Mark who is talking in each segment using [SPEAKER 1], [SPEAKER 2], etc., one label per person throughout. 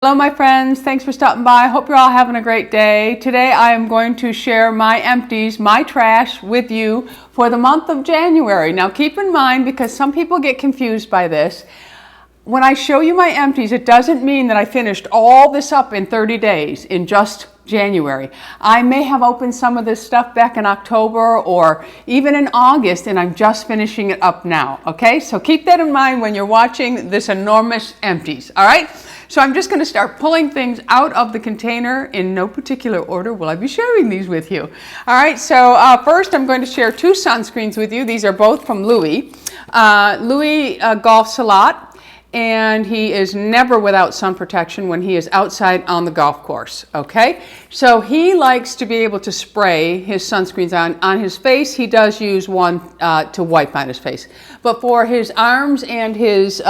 [SPEAKER 1] Hello my friends, thanks for stopping by. Hope you're all having a great day. Today I am going to share my empties, my trash with you for the month of January. Now keep in mind, because some people get confused by this, when I show you my empties, it doesn't mean that I finished all this up in 30 days in just January. I may have opened some of this stuff back in October or even in August, and I'm just finishing it up now, okay? So keep that in mind when you're watching this enormous empties, all right? So I'm just going to start pulling things out of the container in no particular order will I be sharing these with you. All right, so first I'm going to share two sunscreens with you. These are both from Louis. Louis golfs a lot, and he is never without sun protection when he is outside on the golf course, okay? So he likes to be able to spray his sunscreens on his face. He does use one to wipe on his face. But for his arms and his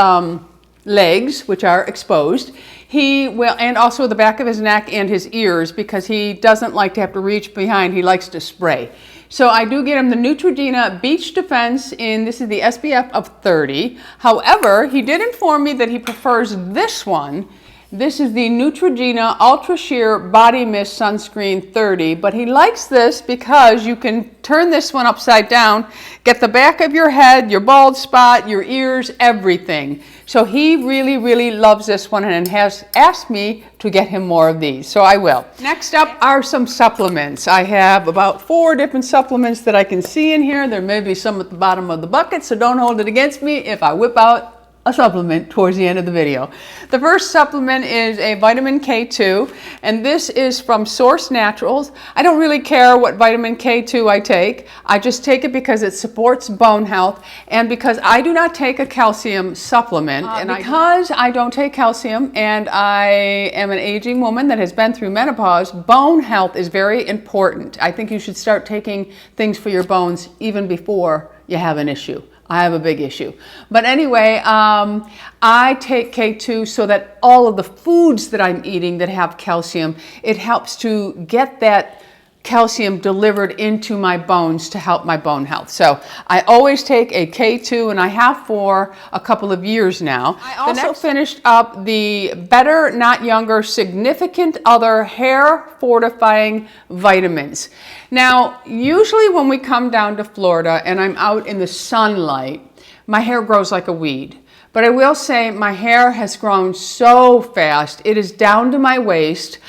[SPEAKER 1] legs, which are exposed, he will, and also the back of his neck and his ears, because he doesn't like to have to reach behind. He likes to spray. So I do get him the Neutrogena Beach Defense in, this is the SPF of 30. However, he did inform me that he prefers this one. This is the Neutrogena Ultra Sheer Body Mist Sunscreen 30, but he likes this because you can turn this one upside down, get the back of your head, your bald spot, your ears, everything. So he really, really loves this one and has asked me to get him more of these, so I will. Next up are some supplements. I have about 4 different supplements that I can see in here. There may be some at the bottom of the bucket, so don't hold it against me if I whip out a supplement towards the end of the video. The first supplement is a vitamin K2, and this is from Source Naturals. I don't really care what vitamin K2 I take. I just take it because it supports bone health and because I do not take a calcium supplement. And because I don't take calcium and I am an aging woman that has been through menopause, bone health is very important. I think you should start taking things for your bones even before you have an issue. I have a big issue. But anyway, I take K2 so that all of the foods that I'm eating that have calcium, it helps to get that calcium delivered into my bones to help my bone health. So I always take a K2, and I have for a couple of years now. I also finished up the Better Not Younger Significant Other Hair Fortifying Vitamins. Now, usually when we come down to Florida and I'm out in the sunlight, my hair grows like a weed. But I will say my hair has grown so fast. It is down to my waist.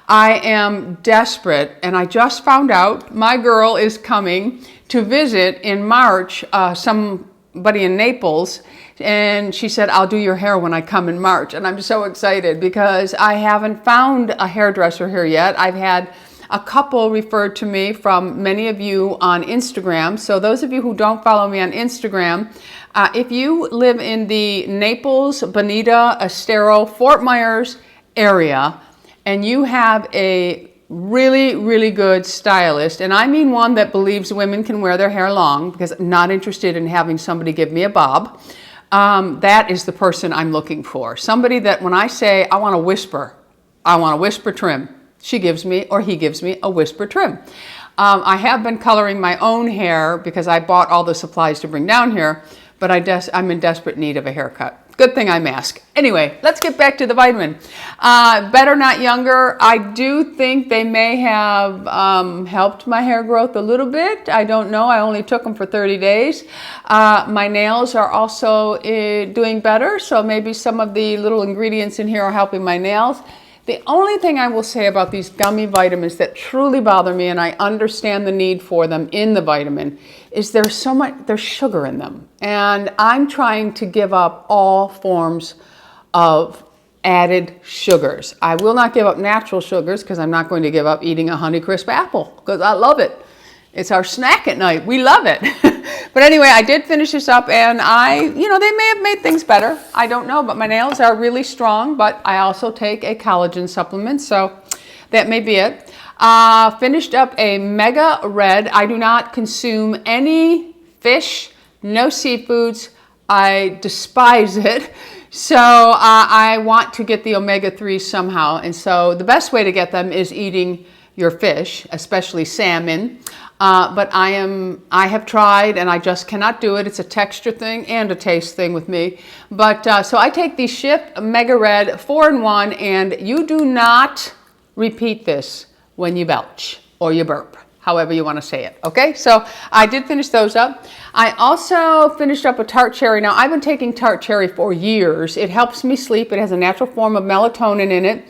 [SPEAKER 1] I am desperate, and I just found out my girl is coming to visit in March, somebody in Naples, and she said, I'll do your hair when I come in March. And I'm so excited because I haven't found a hairdresser here yet. I've had a couple referred to me from many of you on Instagram. So those of you who don't follow me on Instagram, if you live in the Naples, Bonita, Estero, Fort Myers area, and you have a really, really good stylist, and I mean one that believes women can wear their hair long, because I'm not interested in having somebody give me a bob, that is the person I'm looking for. Somebody that when I say, I want a whisper trim, she gives me, or he gives me, a whisper trim. I have been coloring my own hair because I bought all the supplies to bring down here, but I'm in desperate need of a haircut. Good thing I mask. Anyway, let's get back to the vitamin. Better Not Younger, I do think they may have helped my hair growth a little bit. I don't know. I only took them for 30 days. My nails are also doing better, so maybe some of the little ingredients in here are helping my nails. The only thing I will say about these gummy vitamins that truly bother me, and I understand the need for them in the vitamin, is there's sugar in them. And I'm trying to give up all forms of added sugars. I will not give up natural sugars because I'm not going to give up eating a Honeycrisp apple because I love it. It's our snack at night. We love it. But anyway, I did finish this up, and they may have made things better. I don't know, but my nails are really strong, but I also take a collagen supplement, so that may be it. Finished up a Mega Red. I do not consume any fish, no seafoods. I despise it. So I want to get the omega-3 somehow, and so the best way to get them is eating your fish, especially salmon. But I have tried and I just cannot do it. It's a texture thing and a taste thing with me. But so I take the Schiff Mega Red 4-in-1, and you do not repeat this when you belch or you burp, however you want to say it. Okay, so I did finish those up. I also finished up a tart cherry. Now I've been taking tart cherry for years. It helps me sleep. It has a natural form of melatonin in it.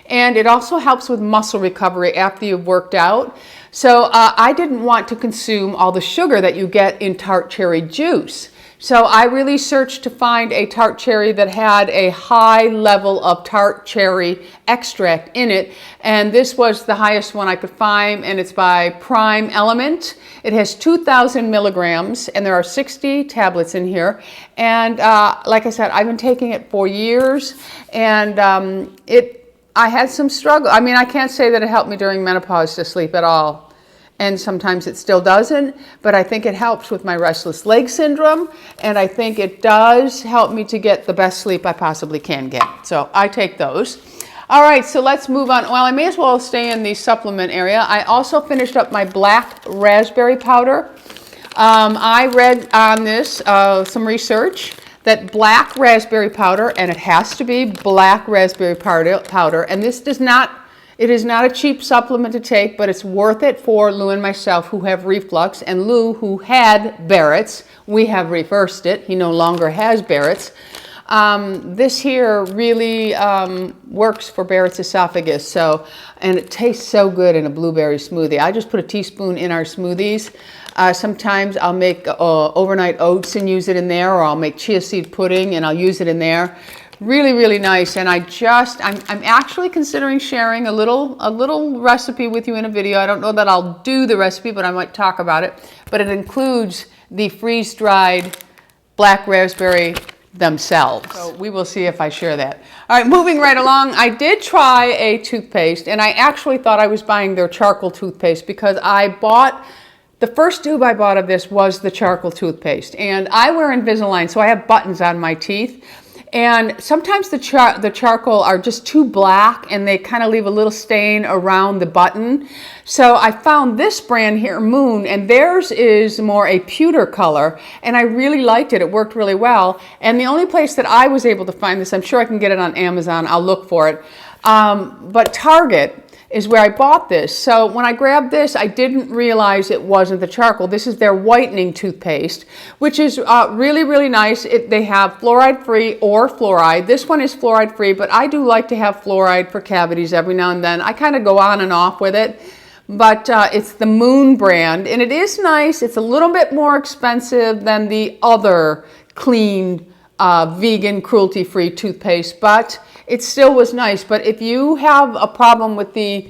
[SPEAKER 1] And it also helps with muscle recovery after you've worked out. So I didn't want to consume all the sugar that you get in tart cherry juice. So I really searched to find a tart cherry that had a high level of tart cherry extract in it. And this was the highest one I could find, and it's by Prime Element. It has 2,000 milligrams, and there are 60 tablets in here. And like I said, I've been taking it for years, and I had some struggle. I mean, I can't say that it helped me during menopause to sleep at all. And sometimes it still doesn't, but I think it helps with my restless leg syndrome. And I think it does help me to get the best sleep I possibly can get. So I take those. All right, so let's move on. Well, I may as well stay in the supplement area. I also finished up my black raspberry powder. I read on this some research that black raspberry powder, and it has to be black raspberry powder, and this does not, it is not a cheap supplement to take, but it's worth it for Lou and myself who have reflux, and Lou who had Barrett's. We have reversed it. He no longer has Barrett's. This here really works for Barrett's esophagus, so, and it tastes so good in a blueberry smoothie. I just put a teaspoon in our smoothies. Sometimes I'll make overnight oats and use it in there, or I'll make chia seed pudding and I'll use it in there. Really, really nice. And I'm actually considering sharing a little recipe with you in a video. I don't know that I'll do the recipe, but I might talk about it. But it includes the freeze-dried black raspberry themselves. So we will see if I share that. All right, moving right along, I did try a toothpaste, and I actually thought I was buying their charcoal toothpaste because I bought, the first tube I bought of this was the charcoal toothpaste. And I wear Invisalign, so I have buttons on my teeth. And sometimes the charcoal are just too black and they kind of leave a little stain around the button. So I found this brand here, Moon, and theirs is more a pewter color, and I really liked it. It worked really well. And the only place that I was able to find this, I'm sure I can get it on Amazon, I'll look for it, but Target is where I bought this. So when I grabbed this, I didn't realize it wasn't the charcoal. This is their whitening toothpaste, which is really, really nice. They have fluoride-free or fluoride. This one is fluoride-free, but I do like to have fluoride for cavities every now and then. I kind of go on and off with it, but it's the Moon brand, and it is nice. It's a little bit more expensive than the other clean, vegan, cruelty-free toothpaste, but it still was nice. But if you have a problem with the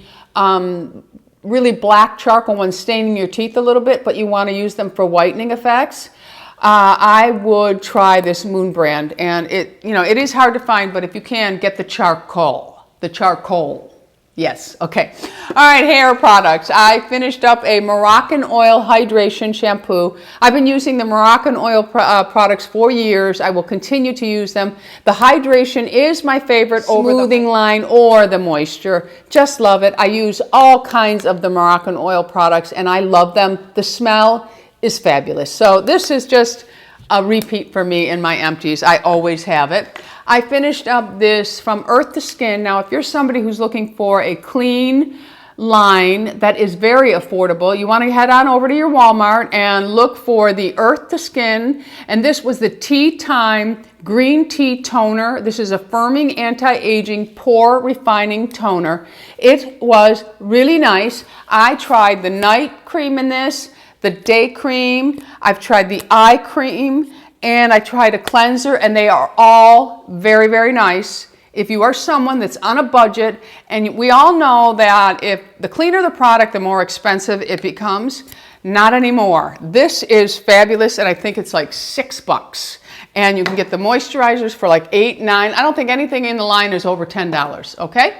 [SPEAKER 1] really black charcoal ones staining your teeth a little bit, but you want to use them for whitening effects, I would try this Moon brand. And it is hard to find, but if you can, get the charcoal. The charcoal. Yes, okay. All right, hair products. I finished up a Moroccan Oil Hydration Shampoo. I've been using the Moroccan Oil products for years. I will continue to use them. The hydration is my favorite over the smoothing line or the moisture. Just love it. I use all kinds of the Moroccan Oil products, and I love them. The smell is fabulous. So this is just a repeat for me in my empties. I always have it. I finished up this from Earth to Skin. Now, if you're somebody who's looking for a clean line that is very affordable, you want to head on over to your Walmart and look for the Earth to Skin. And this was the Tea Time Green Tea Toner. This is a firming, anti-aging, pore refining toner. It was really nice. I tried the night cream in this, the day cream. I've tried the eye cream, and I tried a cleanser, and they are all very, very nice. If you are someone that's on a budget, and we all know that if the cleaner the product, the more expensive it becomes. Not anymore. This is fabulous, and I think it's like $6. And you can get the moisturizers for like $8, $9. I don't think anything in the line is over $10, okay?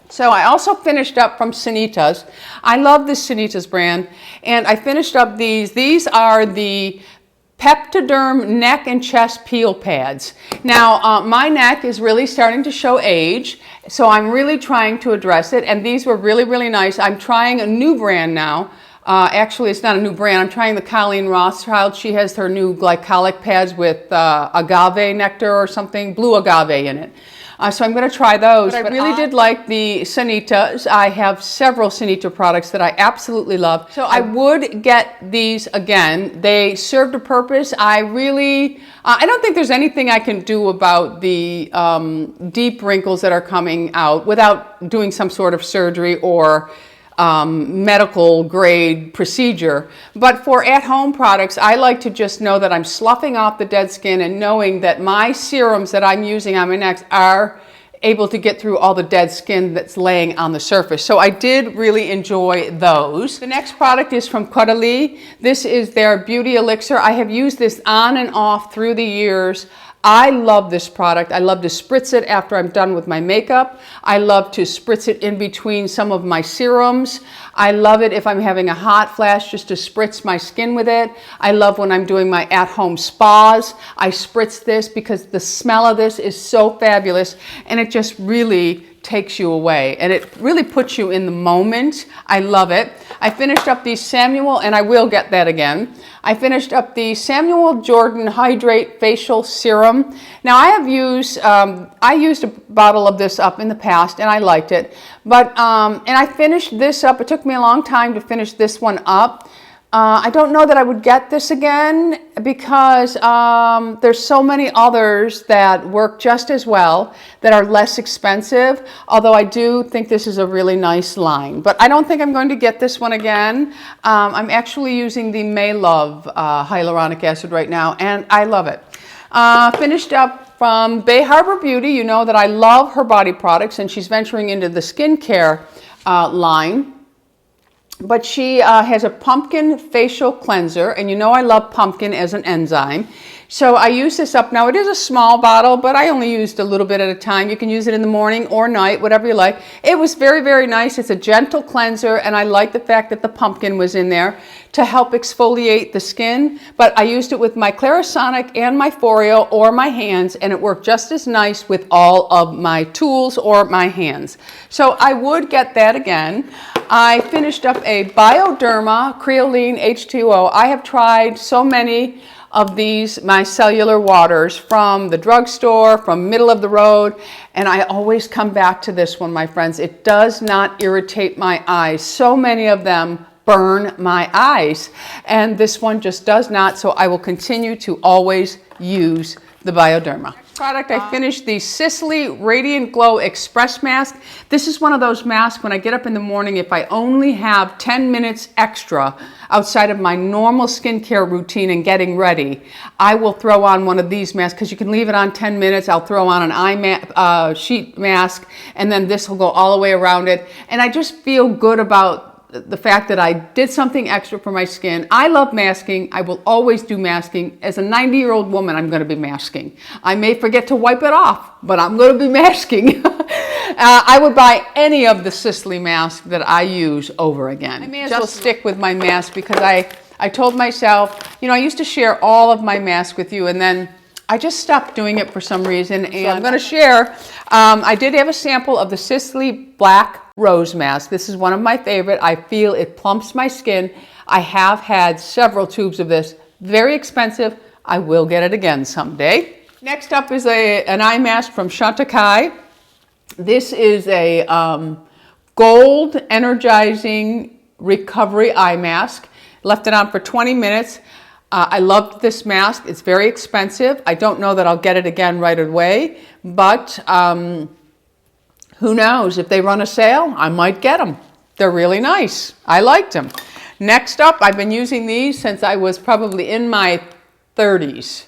[SPEAKER 1] So I also finished up from Sanita's. I love this Sanita's brand, and I finished up these. These are the Peptiderm neck and chest peel pads. Now, my neck is really starting to show age, so I'm really trying to address it, and these were really, really nice. I'm trying a new brand now. Actually, it's not a new brand. I'm trying the Colleen Rothschild. She has her new glycolic pads with agave nectar or something, blue agave in it. So I'm going to try those. But I really did like the Sanitas. I have several Sanita products that I absolutely love. So I would get these again. They served a purpose. I don't think there's anything I can do about the deep wrinkles that are coming out without doing some sort of surgery or medical grade procedure. But for at-home products, I like to just know that I'm sloughing off the dead skin and knowing that my serums that I'm using on my neck are able to get through all the dead skin that's laying on the surface. So I did really enjoy those. The next product is from Caudalie. This is their Beauty Elixir. I have used this on and off through the years. I love this product. I love to spritz it after I'm done with my makeup. I love to spritz it in between some of my serums. I love it if I'm having a hot flash just to spritz my skin with it. I love when I'm doing my at-home spas. I spritz this because the smell of this is so fabulous and it just really takes you away and it really puts you in the moment. I love it. I finished up the Samuel, and I will get that again. I finished up the Samuel Jordan Hydrate Facial Serum. Now I used a bottle of this up in the past and I liked it, but and I finished this up. It took me a long time to finish this one up. I don't know that I would get this again because there's so many others that work just as well that are less expensive, although I do think this is a really nice line. But I don't think I'm going to get this one again. I'm actually using the May Love hyaluronic acid right now, and I love it. Finished up from Bay Harbor Beauty. You know that I love her body products, and she's venturing into the skincare line. But she has a pumpkin facial cleanser, and you know I love pumpkin as an enzyme. So I use this up. Now it is a small bottle, but I only used a little bit at a time. You can use it in the morning or night, whatever you like. It was very, very nice. It's a gentle cleanser, and I like the fact that the pumpkin was in there to help exfoliate the skin. But I used it with my Clarisonic and my Foreo or my hands, and it worked just as nice with all of my tools or my hands. So I would get that again. I finished up a Bioderma Creoline H2O. I have tried so many of these micellar waters from the drugstore, from middle of the road, and I always come back to this one, my friends. It does not irritate my eyes. So many of them burn my eyes, and this one just does not, so I will continue to always use the Bioderma. Next product, I finished the Sisley Radiant Glow Express Mask. This is one of those masks when I get up in the morning, if I only have 10 minutes extra outside of my normal skincare routine and getting ready, I will throw on one of these masks because you can leave it on 10 minutes. I'll throw on an sheet mask, and then this will go all the way around it. And I just feel good about the fact that I did something extra for my skin. I love masking. I will always do masking. As a 90-year-old woman, I'm going to be masking. I may forget to wipe it off, but I'm going to be masking. I would buy any of the Sisley masks that I use over again. I may as well stick with my mask because I told myself, you know, I used to share all of my masks with you, and then I just stopped doing it for some reason, and I'm going to share. I did have a sample of the Sisley Black Rose Mask. This is one of my favorite. I feel it plumps my skin. I have had several tubes of this. Very expensive. I will get it again someday. Next up is an eye mask from Chantecaille. This is a gold energizing recovery eye mask. Left it on for 20 minutes. I loved this mask. It's very expensive. I don't know that I'll get it again right away, but who knows? If they run a sale, I might get them. They're really nice. I liked them. Next up, I've been using these since I was probably in my 30s,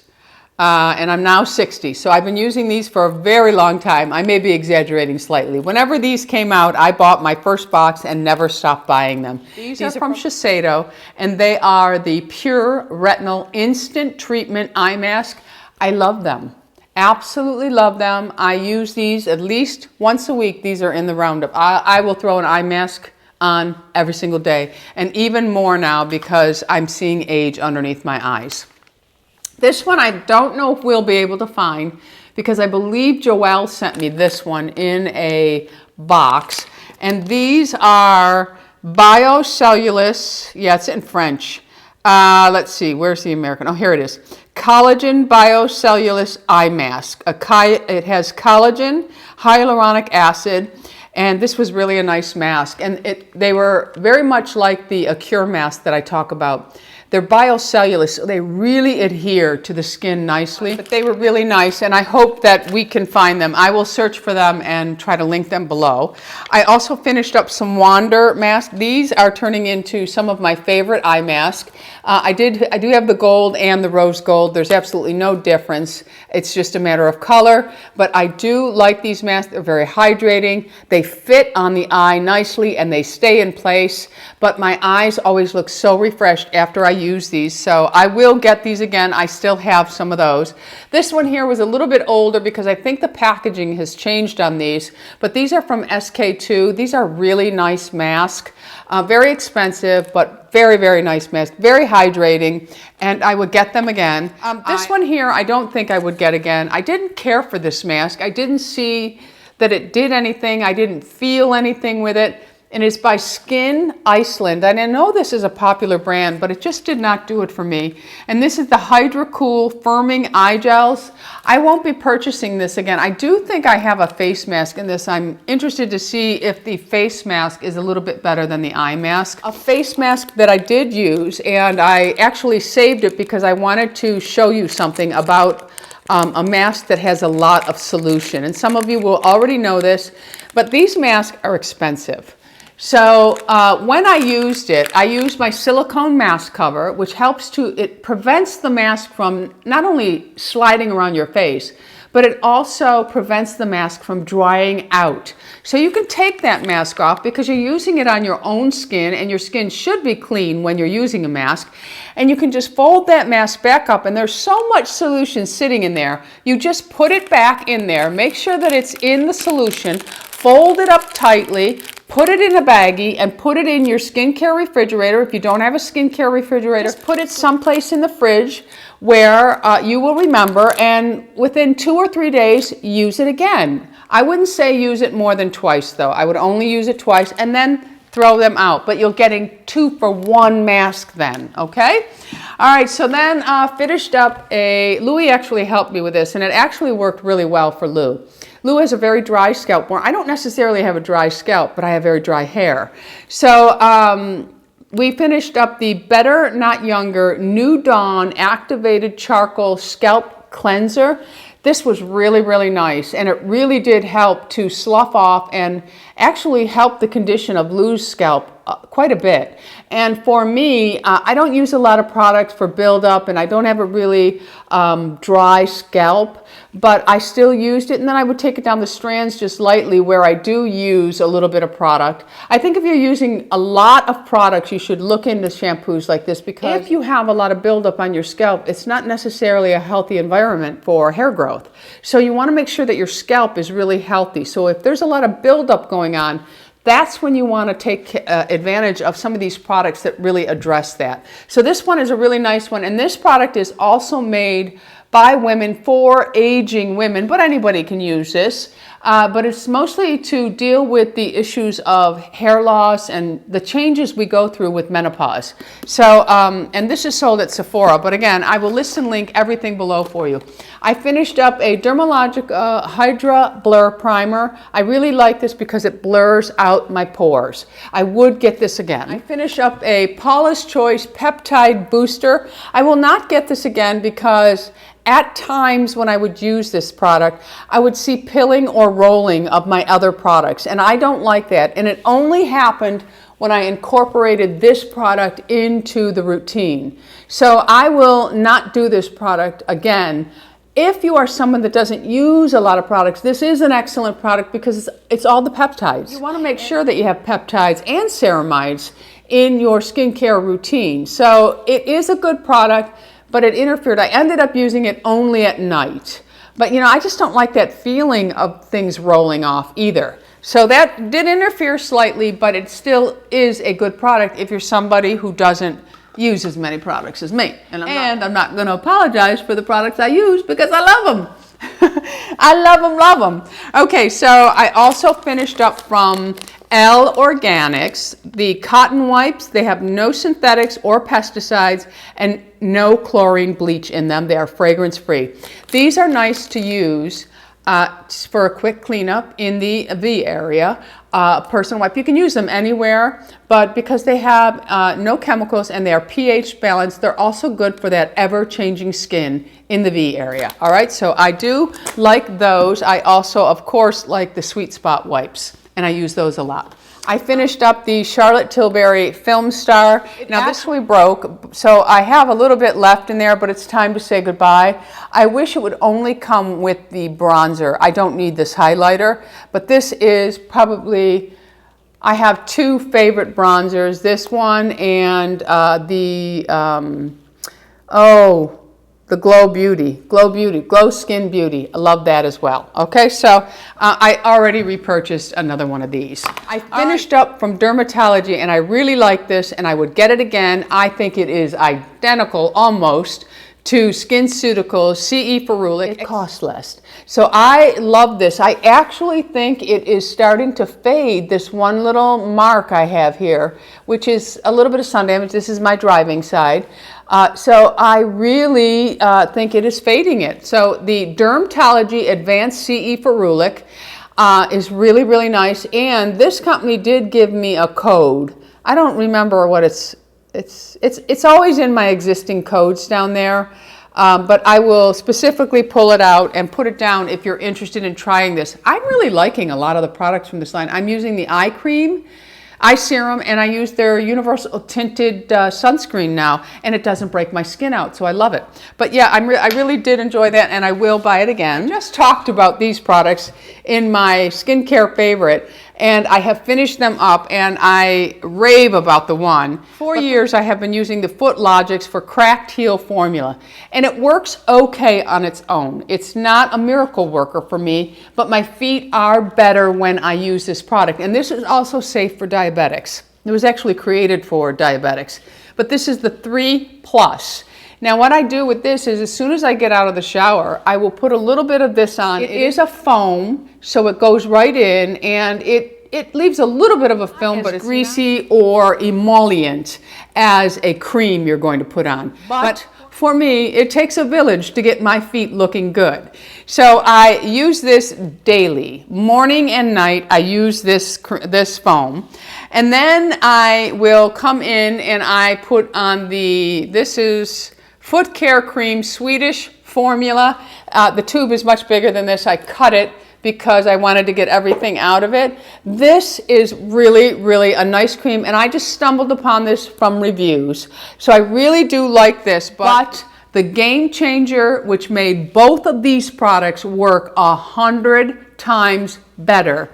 [SPEAKER 1] and I'm now 60. So I've been using these for a very long time. I may be exaggerating slightly. Whenever these came out, I bought my first box and never stopped buying them. These are from Shiseido, and they are the Pure Retinol Instant Treatment Eye Mask. I love them. Absolutely love them. I use these at least once a week. These are in the roundup. I will throw an eye mask on every single day, and even more now because I'm seeing age underneath my eyes. This one I don't know if we'll be able to find because I believe Joelle sent me this one in a box. And these are Biocellulose. Yeah, it's in French. Let's see, where's the American? Oh, here it is. Collagen Biocellulose Eye Mask. It has collagen, hyaluronic acid, and this was really a nice mask. And they were very much like the Acure mask that I talk about. They're biocellulose, so they really adhere to the skin nicely. But they were really nice, and I hope that we can find them. I will search for them and try to link them below. I also finished up some Wander masks. These are turning into some of my favorite eye masks. I do have the gold and the rose gold. There's absolutely no difference. It's just a matter of color, but I do like these masks. They're very hydrating. They fit on the eye nicely, and they stay in place, but my eyes always look so refreshed after I use these, so I will get these again. I still have some of those. This one here was a little bit older because I think the packaging has changed on these, but these are from SK2. These are really nice masks, very expensive, but very, very nice mask, very hydrating, and I would get them again. This one here I don't think I would get again. I didn't care for this mask. I didn't see that it did anything. I didn't feel anything with it. And it's by Skin Iceland. And I know this is a popular brand, but it just did not do it for me. And this is the Hydra Cool Firming Eye Gels. I won't be purchasing this again. I do think I have a face mask in this. I'm interested to see if the face mask is a little bit better than the eye mask. A face mask that I did use, and I actually saved it because I wanted to show you something about a mask that has a lot of solution. And some of you will already know this, but these masks are expensive. So when I used it, I used my silicone mask cover, which it prevents the mask from not only sliding around your face, but it also prevents the mask from drying out. So you can take that mask off because you're using it on your own skin, and your skin should be clean when you're using a mask. And you can just fold that mask back up, and there's so much solution sitting in there. You just put it back in there, make sure that it's in the solution, fold it up tightly, put it in a baggie, and put it in your skincare refrigerator. If you don't have a skincare refrigerator, just put it someplace in the fridge where you will remember, and within 2 or 3 days, use it again. I wouldn't say use it more than twice, though. I would only use it twice and then throw them out, but you're getting 2 for 1 mask then, okay? All right, so then finished up Louie actually helped me with this, and it actually worked really well for Lou. Lou has a very dry scalp. I don't necessarily have a dry scalp, but I have very dry hair. So we finished up the Better Not Younger New Dawn Activated Charcoal Scalp Cleanser. This was really, really nice, and it really did help to slough off and actually help the condition of Lou's scalp quite a bit. And for me, I don't use a lot of products for buildup, and I don't have a really dry scalp, but I still used it, and then I would take it down the strands just lightly where I do use a little bit of product. I think if you're using a lot of products, you should look into shampoos like this, because if you have a lot of buildup on your scalp, it's not necessarily a healthy environment for hair growth. So you want to make sure that your scalp is really healthy. So if there's a lot of buildup going on, that's when you want to take advantage of some of these products that really address that. So this one is a really nice one, and this product is also made by women for aging women, but anybody can use this. But it's mostly to deal with the issues of hair loss and the changes we go through with menopause. So, and this is sold at Sephora, but again, I will list and link everything below for you. I finished up a Dermalogic Hydra Blur Primer. I really like this because it blurs out my pores. I would get this again. I finished up a Paula's Choice Peptide Booster. I will not get this again because at times when I would use this product, I would see pilling or rolling of my other products, and I don't like that. And it only happened when I incorporated this product into the routine. So I will not do this product again. If you are someone that doesn't use a lot of products, this is an excellent product because it's all the peptides. You want to make sure that you have peptides and ceramides in your skincare routine. So it is a good product, but it interfered. I ended up using it only at night. But you know, I just don't like that feeling of things rolling off either. So that did interfere slightly, but it still is a good product if you're somebody who doesn't use as many products as me. And I'm not going to apologize for the products I use because I love them. I love them. Okay, so I also finished up from L Organics, the cotton wipes. They have no synthetics or pesticides and no chlorine bleach in them. They are fragrance free. These are nice to use for a quick cleanup in the V area. Personal wipe, you can use them anywhere, but because they have no chemicals and they are pH balanced, they're also good for that ever-changing skin in the V area. All right, so I do like those. I also, of course, like the Sweet Spot wipes, and I use those a lot. I finished up the Charlotte Tilbury Film Star. Now this actually broke, so I have a little bit left in there, but it's time to say goodbye. I wish it would only come with the bronzer. I don't need this highlighter, but this is probably, I have two favorite bronzers, this one and the Glow Skin Beauty. I love that as well. Okay, so I already repurchased another one of these. I finished up from Dermatology and I really like this and I would get it again. I think it is identical almost to SkinCeuticals CE Ferulic. It costs less. So I love this. I actually think it is starting to fade, this one little mark I have here, which is a little bit of sun damage. This is my driving side. So I really think it is fading it. So the Dermatology Advanced CE Ferulic is really, really nice. And this company did give me a code. I don't remember what it's always in my existing codes down there. But I will specifically pull it out and put it down if you're interested in trying this. I'm really liking a lot of the products from this line. I'm using the eye cream, eye serum, and I use their universal tinted sunscreen now, and it doesn't break my skin out, so I love it. But yeah, I really did enjoy that, and I will buy it again. I just talked about these products in my skincare favorite, and I have finished them up, and I rave about the one. For years, I have been using the Foot Logics for Cracked Heel formula, and it works okay on its own. It's not a miracle worker for me, but my feet are better when I use this product, and this is also safe for diabetics. It was actually created for diabetics, but this is the 3+. Now what I do with this is as soon as I get out of the shower, I will put a little bit of this on. It is a foam, so it goes right in, and it leaves a little bit of a film, but it's greasy or emollient as a cream you're going to put on. But for me, it takes a village to get my feet looking good. So I use this daily, morning and night. I use this foam. And then I will come in and I put on this is Foot Care Cream Swedish formula. The tube is much bigger than this. I cut it because I wanted to get everything out of it. This is really, really a nice cream, and I just stumbled upon this from reviews. So I really do like this, but the game changer, which made both of these products work 100 times better,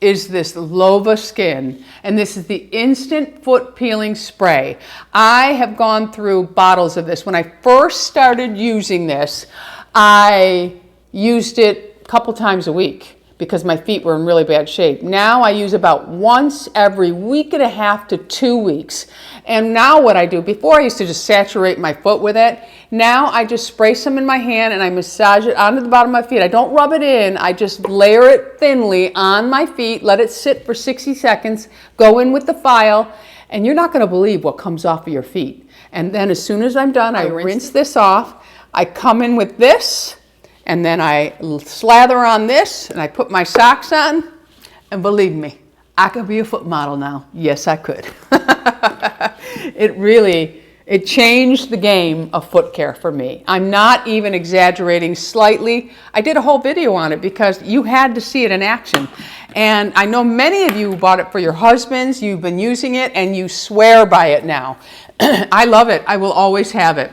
[SPEAKER 1] is this Lova Skin, and this is the instant foot peeling spray. I have gone through bottles of this. When I first started using this, I used it a couple times a week because my feet were in really bad shape. Now I use about once every week and a half to 2 weeks. And now what I do, before I used to just saturate my foot with it, now I just spray some in my hand and I massage it onto the bottom of my feet. I don't rub it in, I just layer it thinly on my feet, let it sit for 60 seconds, go in with the file, and you're not gonna believe what comes off of your feet. And then as soon as I'm done, I rinse this off, I come in with this, and then I slather on this, and I put my socks on, and believe me, I could be a foot model now. Yes, I could. It changed the game of foot care for me. I'm not even exaggerating slightly. I did a whole video on it because you had to see it in action. And I know many of you bought it for your husbands, you've been using it, and you swear by it now. I love it. I will always have it.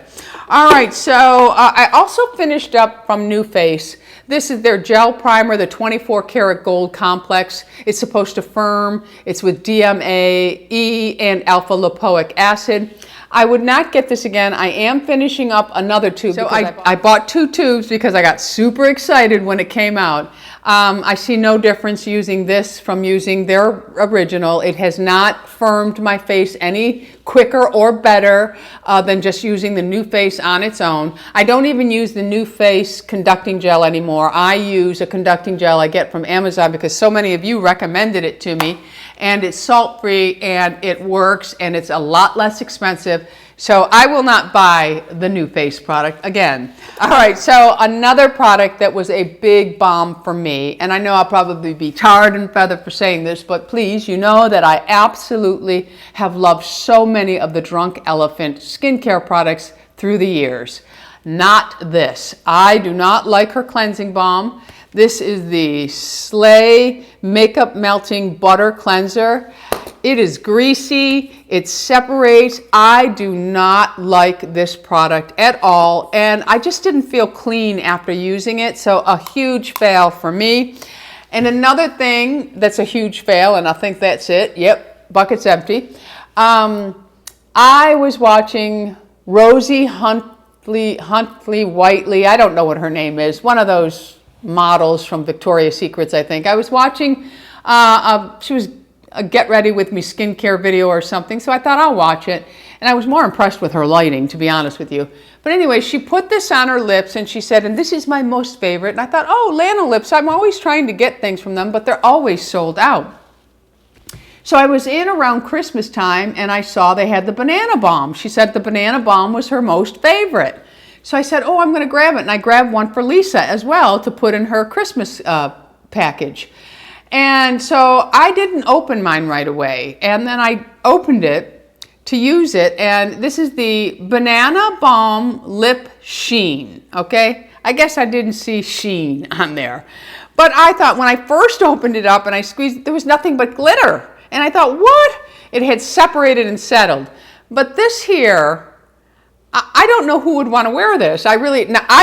[SPEAKER 1] All right, so I also finished up from New Face. This is their gel primer, the 24 karat gold complex. It's supposed to firm. It's with DMA, E, and alpha lipoic acid. I would not get this again. I am finishing up another tube. So I bought 2 tubes because I got super excited when it came out. I see no difference using this from using their original. It has not firmed my face any quicker or better than just using the New Face on its own. I don't even use the New Face conducting gel anymore. I use a conducting gel I get from Amazon because so many of you recommended it to me, and it's salt-free and it works and it's a lot less expensive. So I will not buy the New Face product again. All right, so another product that was a big bomb for me, and I know I'll probably be tarred and feathered for saying this, but please, you know that I absolutely have loved so many of the Drunk Elephant skincare products through the years. Not this. I do not like her cleansing balm. This is the Slai Makeup Melting Butter Cleanser. It is greasy, it separates. I do not like this product at all, and I just didn't feel clean after using it, so a huge fail for me. And another thing that's a huge fail, and I think that's it, yep, bucket's empty. I was watching Rosie Huntley Whiteley, I don't know what her name is, one of those models from Victoria's Secrets, I think. I was watching, she was a get ready with me skincare video or something, so I thought I'll watch it, and I was more impressed with her lighting, to be honest with you. But anyway, she put this on her lips and she said, and this is my most favorite, and I thought, oh, Lanolips, I'm always trying to get things from them, but they're always sold out. So I was in around Christmas time and I saw they had the banana balm. She said the banana balm was her most favorite. So I said, oh, I'm going to grab it, and I grabbed one for Lisa as well to put in her Christmas package. And so I didn't open mine right away, and then I opened it to use it, and this is the Banana Balm Lip Sheen, okay? I guess I didn't see sheen on there. But I thought when I first opened it up and I squeezed it, there was nothing but glitter. And I thought, what? It had separated and settled. But this here, I don't know who would want to wear this. I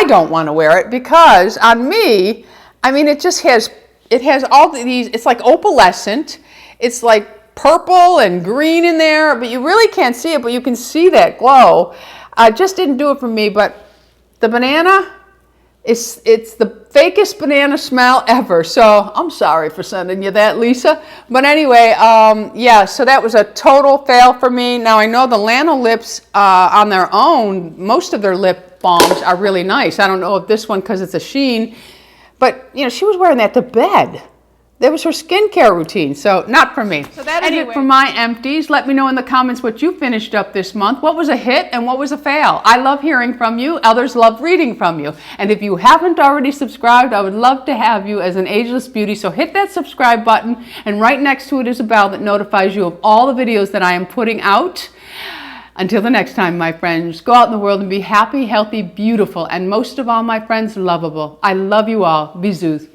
[SPEAKER 1] don't want to wear it because on me, I mean, it just has... It has all these, it's like opalescent, it's like purple and green in there, but you really can't see it, but you can see that glow. I just didn't do it for me, but the banana, it's the fakest banana smell ever. So I'm sorry for sending you that, Lisa. But anyway, yeah, so that was a total fail for me. Now I know the Lanolips on their own, most of their lip balms are really nice. I don't know if this one, because it's a sheen, but, you know, she was wearing that to bed. That was her skincare routine, so not for me. So that is it for my empties. Let me know in the comments what you finished up this month. What was a hit and what was a fail? I love hearing from you. Others love reading from you. And if you haven't already subscribed, I would love to have you as an Ageless Beauty. So hit that subscribe button, and right next to it is a bell that notifies you of all the videos that I am putting out. Until the next time, my friends, go out in the world and be happy, healthy, beautiful, and most of all, my friends, lovable. I love you all. Bisous.